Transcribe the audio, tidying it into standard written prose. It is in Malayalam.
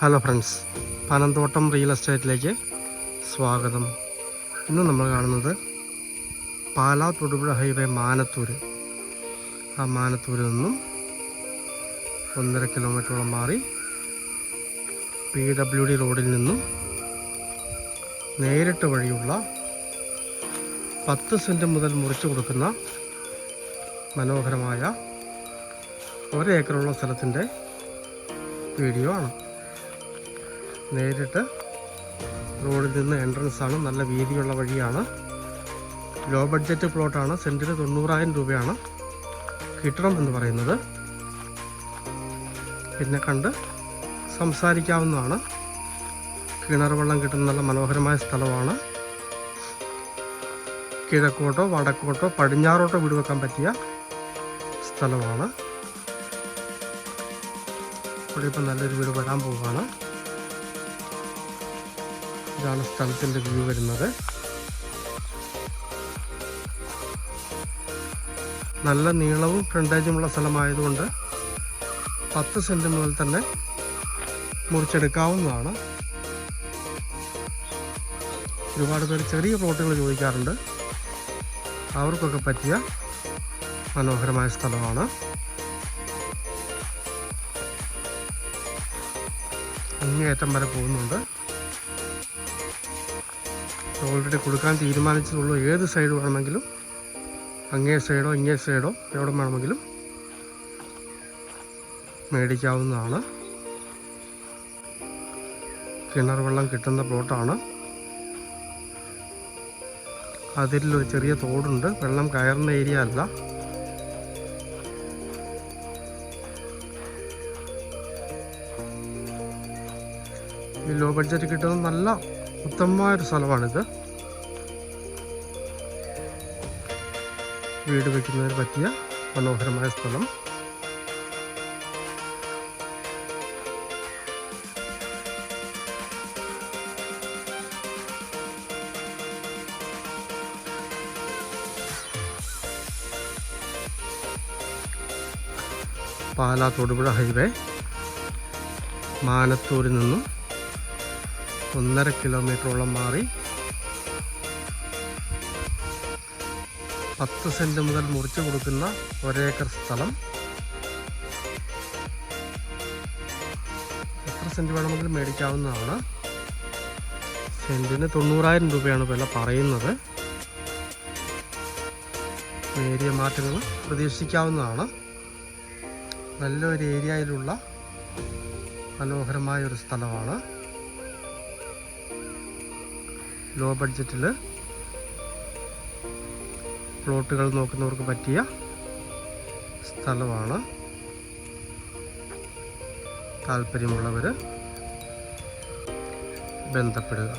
ഹലോ ഫ്രണ്ട്സ്, പനന്തോട്ടം റിയൽ എസ്റ്റേറ്റിലേക്ക് സ്വാഗതം. ഇന്ന് നമ്മൾ കാണുന്നത് പാലാ തൊടുപുഴ ഹൈവേ മാനത്തൂർ. ആ മാനത്തൂരിൽ നിന്നും 1.5 കിലോമീറ്ററോളം മാറി PWD റോഡിൽ നിന്നും നേരിട്ട് വഴിയുള്ള 10 സെൻറ്റ് മുതൽ മുറിച്ചു കൊടുക്കുന്ന മനോഹരമായ 1 ഏക്കറുള്ള സ്ഥലത്തിൻ്റെ വീഡിയോ ആണ്. നേരിട്ട് റോഡിൽ നിന്ന് എൻട്രൻസ് ആണ്. നല്ല വീതിയുള്ള വഴിയാണ്. ലോ ബഡ്ജറ്റ് പ്ലോട്ടാണ്. സെൻറ്റിന് 90,000 രൂപയാണ് കിട്ടണം എന്ന് പറയുന്നത്. പിന്നെ കണ്ട് സംസാരിക്കാവുന്നതാണ്. കിണർ വെള്ളം കിട്ടുന്ന നല്ല മനോഹരമായ സ്ഥലമാണ്. കിഴക്കോട്ടോ വടക്കോട്ടോ പടിഞ്ഞാറോട്ടോ വീട് വെക്കാൻ പറ്റിയ സ്ഥലമാണ്. ഇവിടെ ഇപ്പം നല്ലൊരു വീട് വരാൻ പോവുകയാണ്. ഇതാണ് സ്ഥലത്തിൻ്റെ വ്യൂ വരുന്നത്. നല്ല നീളവും ഫ്രണ്ടേജുമുള്ള സ്ഥലമായതുകൊണ്ട് 10 സെൻറ്റ് മുതൽ തന്നെ മുറിച്ചെടുക്കാവുന്നതാണ്. ഒരുപാട് പേര് ചെറിയ പ്ലോട്ടുകൾ ചോദിക്കാറുണ്ട്. അവർക്കൊക്കെ പറ്റിയ മനോഹരമായ സ്ഥലമാണ്. അങ്ങേയറ്റം വരെ പോകുന്നുണ്ട്. ഓൾറെഡി കൊടുക്കാൻ തീരുമാനിച്ചതുള്ളൂ. ഏത് സൈഡ് വേണമെങ്കിലും, അങ്ങേ സൈഡോ ഇങ്ങേ സൈഡോ എവിടെ വേണമെങ്കിലും മേടിക്കാവുന്നതാണ്. കിണർ വെള്ളം കിട്ടുന്ന പ്ലോട്ടാണ്. അതിലൊരു ചെറിയ തോടുണ്ട്. വെള്ളം കയറുന്ന ഏരിയ അല്ല. ഈ ലോ ബഡ്ജറ്റ് കിട്ടുന്ന നല്ല ഉത്തമമായൊരു സ്ഥലമാണിത്. വീട് വയ്ക്കുന്നതിന് പറ്റിയ മനോഹരമായ സ്ഥലം. പാലാ തൊടുപുഴ ഹൈവേ മാനത്തൂരിൽ നിന്നും 1.5 കിലോമീറ്ററോളം മാറി 10 സെൻറ്റ് മുതൽ മുറിച്ചു കൊടുക്കുന്ന 1 ഏക്കർ സ്ഥലം. എത്ര സെൻറ്റ് വേണമെങ്കിലും മേടിക്കാവുന്നതാണ്. സെൻറ്റിന് 90,000 രൂപയാണ് വില പറയുന്നത്. നേരിയ മാറ്റങ്ങൾ പ്രതീക്ഷിക്കാവുന്നതാണ്. നല്ലൊരു ഏരിയയിലുള്ള മനോഹരമായൊരു സ്ഥലമാണ്. ലോ ബഡ്ജറ്റിൽ പ്ലോട്ടുകൾ നോക്കുന്നവർക്ക് പറ്റിയ സ്ഥലമാണ്. താല്പര്യമുള്ളവർ ബന്ധപ്പെടുക.